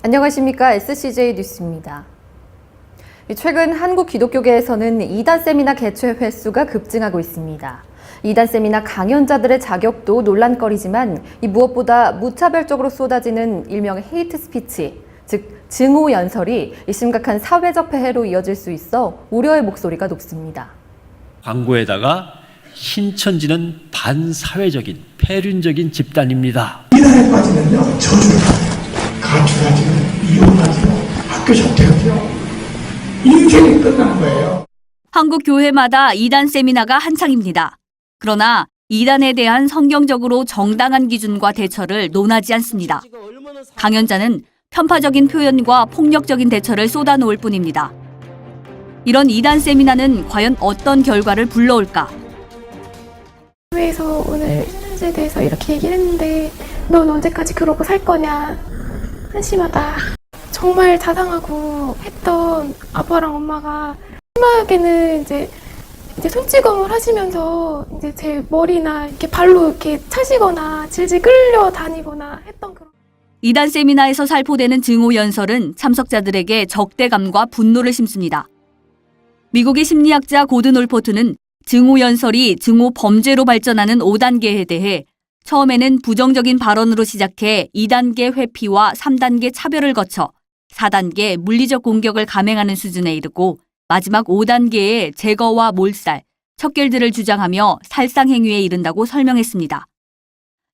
안녕하십니까. SCJ 뉴스입니다. 최근 한국 기독교계에서는 이단 세미나 개최 횟수가 급증하고 있습니다. 이단 세미나 강연자들의 자격도 논란거리지만 무엇보다 무차별적으로 쏟아지는 일명의 헤이트 스피치, 즉 증오 연설이 심각한 사회적 폐해로 이어질 수 있어 우려의 목소리가 높습니다. 광고에다가 신천지는 반사회적인 폐륜적인 집단입니다. 이단에 빠지면요 저주를 받아요. 가출하지요, 이혼하지요, 학교 적대하지요. 인생이 끝난 거예요. 한국 교회마다 이단 세미나가 한창입니다. 그러나 이단에 대한 성경적으로 정당한 기준과 대처를 논하지 않습니다. 강연자는 편파적인 표현과 폭력적인 대처를 쏟아놓을 뿐입니다. 이런 이단 세미나는 과연 어떤 결과를 불러올까? 교회에서 오늘 신천지에 대해서 이렇게 얘기를 했는데 넌 언제까지 그러고 살 거냐. 한심하다. 정말 자상하고 했던 아빠랑 엄마가 심하게는 이제 손찌검을 하시면서 이제 제 머리나 이렇게 발로 이렇게 차시거나 질질 끌려다니거나 했던 그런. 이단 세미나에서 살포되는 증오 연설은 참석자들에게 적대감과 분노를 심습니다. 미국의 심리학자 고든 올포트는 증오 연설이 증오 범죄로 발전하는 5단계에 대해 처음에는 부정적인 발언으로 시작해 2단계 회피와 3단계 차별을 거쳐 4단계 물리적 공격을 감행하는 수준에 이르고 마지막 5단계의 제거와 몰살, 척결들을 주장하며 살상행위에 이른다고 설명했습니다.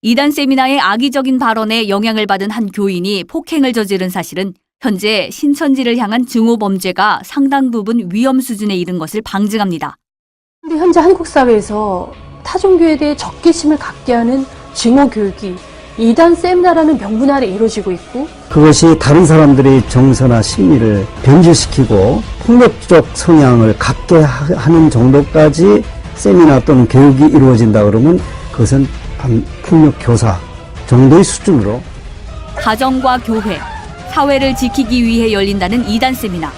이단 세미나의 악의적인 발언에 영향을 받은 한 교인이 폭행을 저지른 사실은 현재 신천지를 향한 증오 범죄가 상당 부분 위험 수준에 이른 것을 방증합니다. 근데 현재 한국 사회에서 타종교에 대해 적개심을 갖게 하는 증오 교육이 이단 세미나라는 명분 아래 이루어지고 있고, 그것이 다른 사람들의 정서나 심리를 변질시키고 폭력적 성향을 갖게 하는 정도까지 세미나 또는 교육이 이루어진다 그러면 그것은 폭력 교사 정도의 수준으로 가정과 교회, 사회를 지키기 위해 열린다는 이단 세미나.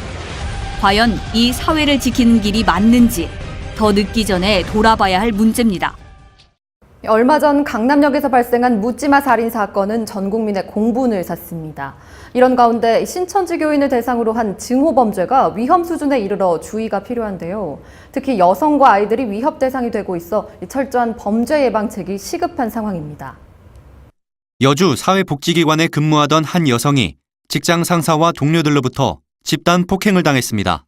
과연 이 사회를 지키는 길이 맞는지 더 늦기 전에 돌아봐야 할 문제입니다. 얼마 전 강남역에서 발생한 묻지마 살인 사건은 전 국민의 공분을 샀습니다. 이런 가운데 신천지 교인을 대상으로 한 증오 범죄가 위험 수준에 이르러 주의가 필요한데요. 특히 여성과 아이들이 위협 대상이 되고 있어 철저한 범죄 예방책이 시급한 상황입니다. 여주 사회복지기관에 근무하던 한 여성이 직장 상사와 동료들로부터 집단 폭행을 당했습니다.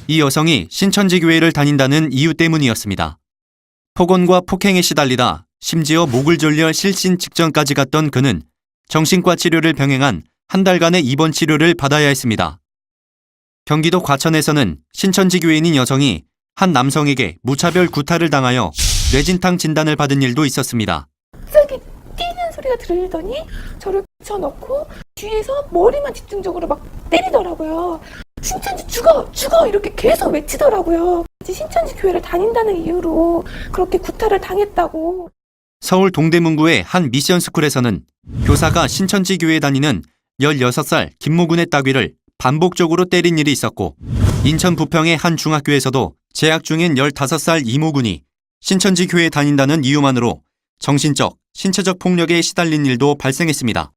이 여성이 신천지 교회를 다닌다는 이유 때문이었습니다. 폭언과 폭행에 시달리다 심지어 목을 졸려 실신 직전까지 갔던 그는 정신과 치료를 병행한 한 달간의 입원 치료를 받아야 했습니다. 경기도 과천에서는 신천지 교인인 여성이 한 남성에게 무차별 구타를 당하여 뇌진탕 진단을 받은 일도 있었습니다. 갑자기 뛰는 소리가 들리더니 저를 붙여넣고 뒤에서 머리만 집중적으로 막 때리더라고요. 신천지 죽어 이렇게 계속 외치더라고요. 신천지 교회를 다닌다는 이유로 그렇게 구타를 당했다고. 서울 동대문구의 한 미션스쿨에서는 교사가 신천지 교회에 다니는 16살 김모군의 따귀를 반복적으로 때린 일이 있었고, 인천 부평의 한 중학교에서도 재학 중인 15살 이모군이 신천지 교회에 다닌다는 이유만으로 정신적, 신체적 폭력에 시달린 일도 발생했습니다.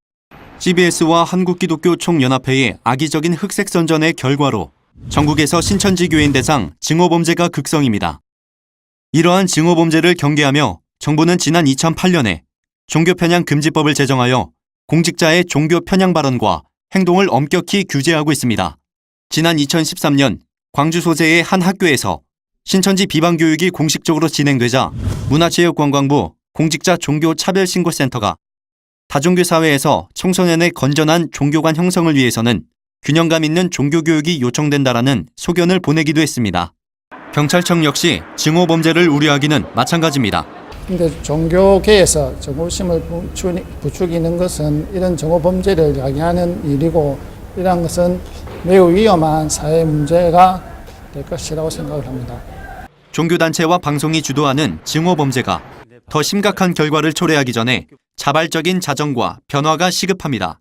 CBS와 한국기독교 총연합회의 악의적인 흑색선전의 결과로 전국에서 신천지 교인 대상 증오범죄가 극성입니다. 이러한 증오범죄를 경계하며 정부는 지난 2008년에 종교편향 금지법을 제정하여 공직자의 종교 편향 발언과 행동을 엄격히 규제하고 있습니다. 지난 2013년 광주 소재의 한 학교에서 신천지 비방 교육이 공식적으로 진행되자 문화체육관광부 공직자 종교차별신고센터가 다종교 사회에서 청소년의 건전한 종교관 형성을 위해서는 균형감 있는 종교교육이 요청된다라는 소견을 보내기도 했습니다. 경찰청 역시 증오범죄를 우려하기는 마찬가지입니다. 근데 종교계에서 정오심을 부추기는 것은 이런 증오범죄를 야기하는 일이고, 이러한 것은 매우 위험한 사회 문제가 될 것이라고 생각을 합니다. 종교단체와 방송이 주도하는 증오범죄가 더 심각한 결과를 초래하기 전에 자발적인 자정과 변화가 시급합니다.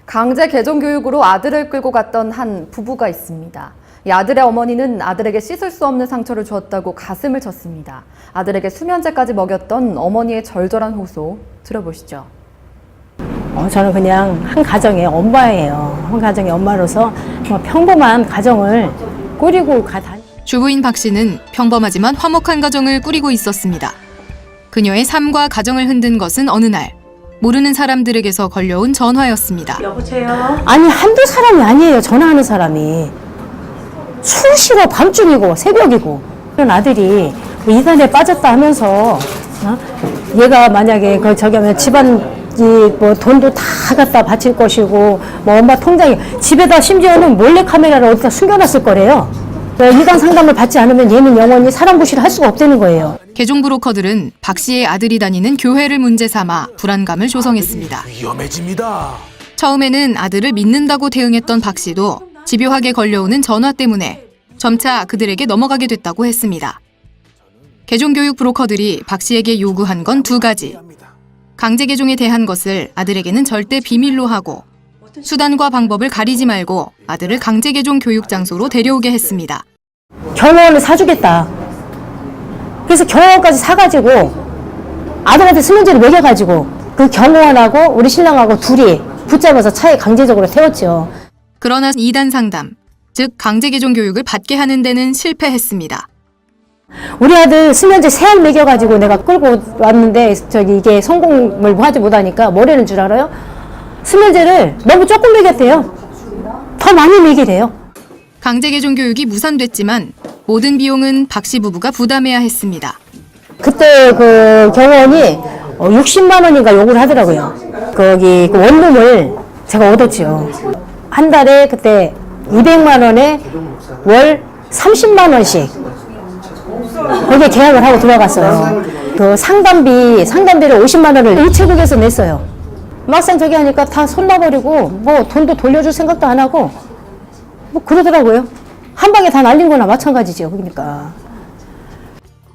강제 개종교육으로 아들을 끌고 갔던 한 부부가 있습니다. 이 아들의 어머니는 아들에게 씻을 수 없는 상처를 주었다고 가슴을 쳤습니다. 아들에게 수면제까지 먹였던 어머니의 절절한 호소 들어보시죠. 저는 그냥 한 가정의 엄마예요. 한 가정의 엄마로서 정말 평범한 가정을 꾸리고 주부인 박 씨는 평범하지만 화목한 가정을 꾸리고 있었습니다. 그녀의 삶과 가정을 흔든 것은 어느 날 모르는 사람들에게서 걸려온 전화였습니다. 아니 한두 사람이 아니에요. 전화하는 사람이. 수시로 밤중이고 새벽이고 그런 아들이 뭐 이단에 빠졌다 하면서 얘가 만약에 저기 하면 집안 뭐 돈도 다 갖다 바칠 것이고 뭐 엄마 통장에 집에다 심지어는 몰래카메라를 어디다 숨겨놨을 거래요. 이단 상담을 받지 않으면 얘는 영원히 사람 구실을 할 수가 없다는 거예요. 개종 브로커들은 박 씨의 아들이 다니는 교회를 문제 삼아 불안감을 조성했습니다. 위험해집니다. 처음에는 아들을 믿는다고 대응했던 박 씨도 집요하게 걸려오는 전화 때문에 점차 그들에게 넘어가게 됐다고 했습니다. 개종교육 브로커들이 박 씨에게 요구한 건 두 가지. 강제 개종에 대한 것을 아들에게는 절대 비밀로 하고 수단과 방법을 가리지 말고 아들을 강제 개종 교육 장소로 데려오게 했습니다. 경호원을 사주겠다. 그래서 경호원까지 사가지고 아들한테 수면제를 먹여가지고 그 경호원하고 우리 신랑하고 둘이 붙잡아서 차에 강제적으로 태웠죠. 그러나 2단 상담, 즉 강제 개종 교육을 받게 하는 데는 실패했습니다. 우리 아들 수면제 3알 먹여가지고 내가 끌고 왔는데 이게 성공을 하지 못하니까 뭐라는 줄 알아요? 수면제를 너무 조금 먹였대요. 더 많이 먹이래요. 강제 개종 교육이 무산됐지만 모든 비용은 박 씨 부부가 부담해야 했습니다. 그때 그 경호원이 60만 원인가 요구를 하더라고요. 거기 그 원룸을 제가 얻었죠. 한 달에 그때 200만 원에 월 30만 원씩 거기에 계약을 하고 들어갔어요. 그 상담비를 50만 원을 우체국에서 냈어요. 막상 저기 하니까 다 손놔버리고 뭐 돈도 돌려줄 생각도 안 하고 뭐 그러더라고요. 한 방에 다 날린 거나 마찬가지죠. 그러니까.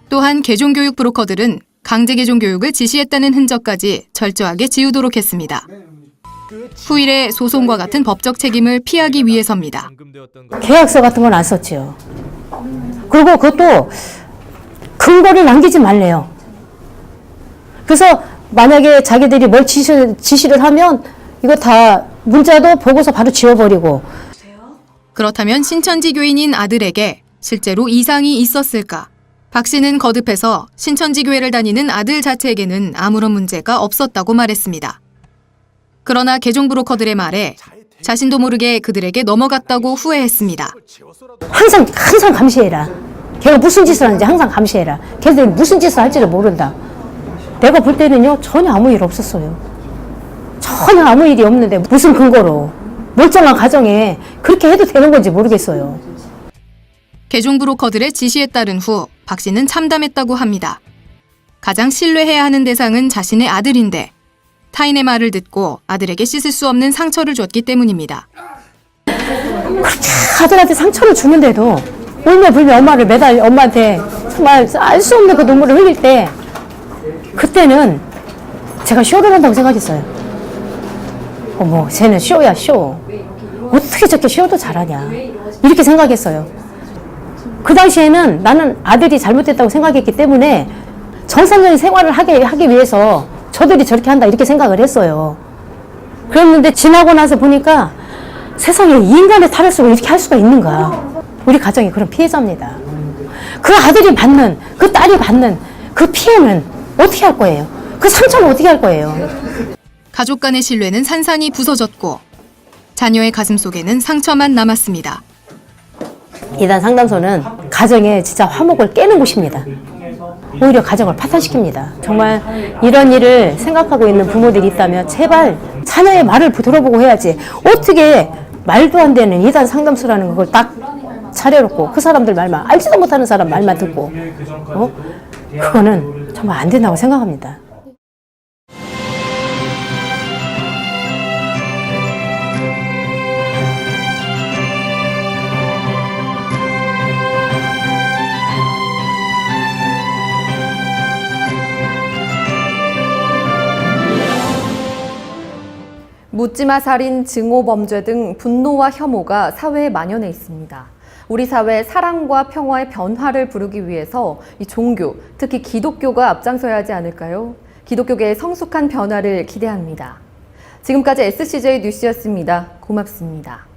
또한 개종교육 브로커들은 강제 개종 교육을 지시했다는 흔적까지 철저하게 지우도록 했습니다. 후일에 소송과 같은 법적 책임을 피하기 위해서입니다. 계약서 같은 건 안 썼죠. 그리고 그것도 근거를 남기지 말래요. 그래서 만약에 자기들이 뭘 지시를 하면 이거 다 문자도 보고서 바로 지워버리고. 그렇다면 신천지 교인인 아들에게 실제로 이상이 있었을까? 박 씨는 거듭해서 신천지 교회를 다니는 아들 자체에게는 아무런 문제가 없었다고 말했습니다. 그러나 개종 브로커들의 말에 자신도 모르게 그들에게 넘어갔다고 후회했습니다. 항상 감시해라. 걔가 무슨 짓을 하는지 항상 감시해라. 걔들 무슨 짓을 할지를 모른다. 내가 볼 때는요 전혀 아무 일 없었어요. 전혀 아무 일이 없는데 무슨 근거로 멀쩡한 가정에 그렇게 해도 되는 건지 모르겠어요. 개종 브로커들의 지시에 따른 후 박 씨는 참담했다고 합니다. 가장 신뢰해야 하는 대상은 자신의 아들인데 타인의 말을 듣고 아들에게 씻을 수 없는 상처를 줬기 때문입니다. 그렇게 아들한테 상처를 주는데도 울며 불며 엄마한테 정말 알 수 없는 그 눈물을 흘릴 때 그때는 제가 쇼를 한다고 생각했어요. 어머, 쟤는 쇼야, 쇼. 어떻게 저렇게 쇼도 잘하냐. 이렇게 생각했어요. 그 당시에는 나는 아들이 잘못됐다고 생각했기 때문에 정상적인 생활을 하기 위해서 저들이 저렇게 한다 이렇게 생각을 했어요. 그랬는데 지나고 나서 보니까 세상에 이 인간의 탈을쓰고 이렇게 할 수가 있는가. 우리 가정이 그런 피해자입니다. 그 아들이 받는, 그 딸이 받는 그 피해는 어떻게 할 거예요? 그 상처는 어떻게 할 거예요? 가족 간의 신뢰는 산산이 부서졌고 자녀의 가슴 속에는 상처만 남았습니다. 이단 상담소는 가정에 진짜 화목을 깨는 곳입니다. 오히려 가정을 파탄시킵니다. 정말 이런 일을 생각하고 있는 부모들이 있다면 제발 자녀의 말을 들어보고 해야지. 어떻게 말도 안 되는 이단 상담소라는 걸 딱 차려놓고 그 사람들 말만, 알지도 못하는 사람 말만 듣고 그거는 정말 안 된다고 생각합니다. 묻지마 살인, 증오범죄 등 분노와 혐오가 사회에 만연해 있습니다. 우리 사회 사랑과 평화의 변화를 부르기 위해서 이 종교, 특히 기독교가 앞장서야 하지 않을까요? 기독교계의 성숙한 변화를 기대합니다. 지금까지 SCJ 뉴스였습니다. 고맙습니다.